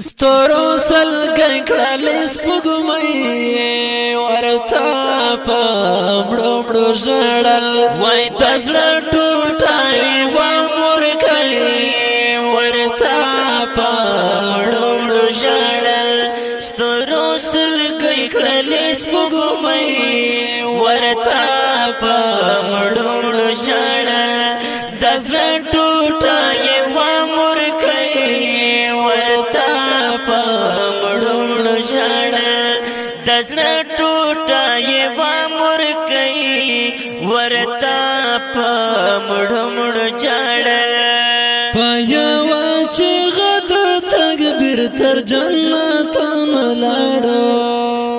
ستورو سلګی کړل سپوږمۍ ورته په مړو مړو ژړل وای د زړه ټوټه یوه مورکۍ ورته په مړو مړو ژړل ستورو سلګی کړل سپوږمۍ ورته په مړو مړو ژړل د زړه ټوټه یوه مورکۍ ورته په مړو مړو ژړل د زړه ټوټه یوه مورکۍ ورته په مړو مړو ژړل په یوه چیغه د تکبیر تر جنتونو لاړو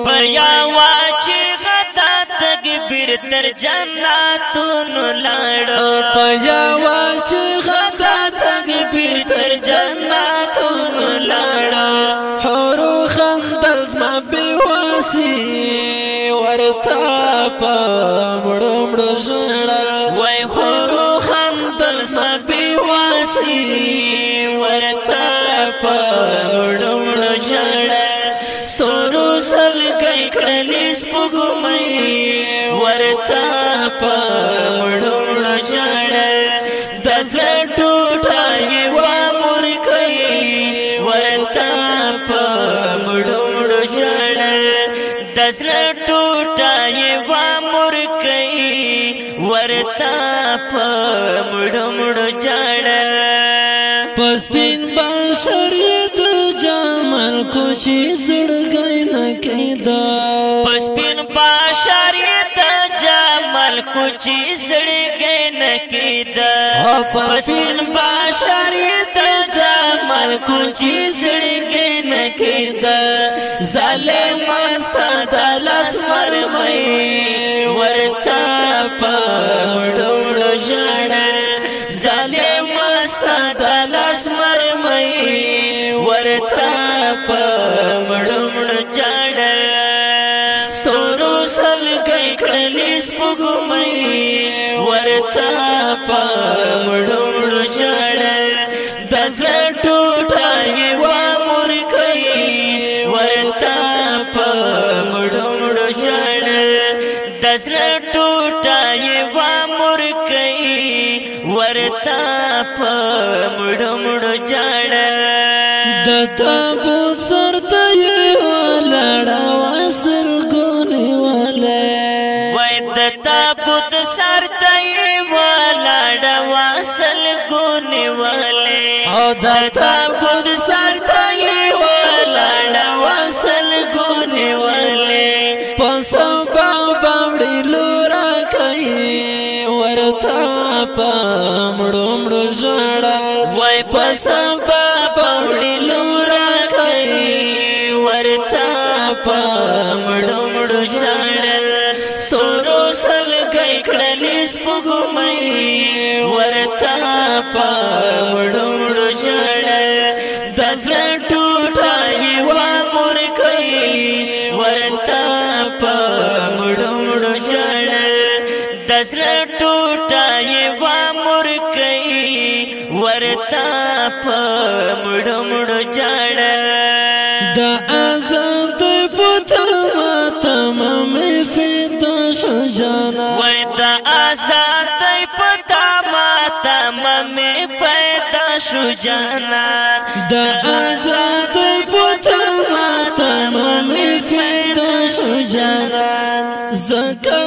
په یوه چیغه د تکبیر تر جنتونو لاړو په یوه چیغه د تکبیر تر جنتونو لاړو حورو خندل زما بېواسي ورته په مړو مړو ژړل وای حورو خندل زما بېواسي ورته په مړو مړو ژړل ستورو سلګی کړل سپوږمۍ ورته په مړو مړو ژړل د زړه ټوټه یوه مورکۍ ورته په مړو مړو ژړل د زړه ټوټه یوه مورکۍ ورته په مړو مړو ژړل په سپین بشر د جمال کوشي زړګی نه کېده په سپین بشر د جمال کوشي زړګی نه کېده په سپین بشر د جمال کوشي زړګی نه کېده ظالم ستا د لاس مرمۍ ورته په مړو مړو ژړل ظالم ستا د لاس مرمۍ ورته په مړو مړو ژړل ستورو سلګی کړل سپوږمۍ ورته په مړو مړو ژړل د زړه ټوټه یوه مورکۍ ورته په مړو مړو ژړل د زړه ټوټه یوه مورکۍ ورته په مړو مړو ژړل د تابوت سر ته یې ولاړه سرګو نیولې وای د تابوت سر ته یې ولاړه سرګو نیولې او د تابوت سر ته یې ولاړه سرګو نیولې په سبا باوړې لورا کوي ورته په مړو مړو ژړل وای په سبا باوړې لورا کوي ورته په مړو مړو ژړل ستورو سلګی کړل سپوږمۍ ورته په مړو مړو ژړل د زړه ټوټه یوه مورکۍ ورته په مړو مړو ژړل د زړه ټوټه یوه مورکۍ ورته په مړو مړو ژړل د آزاد پتما تمامې فدا شو جانا وای د آزاد پتما تمامې فدا شو جانا د آزاد پتما تمامې فدا شو جانا زکه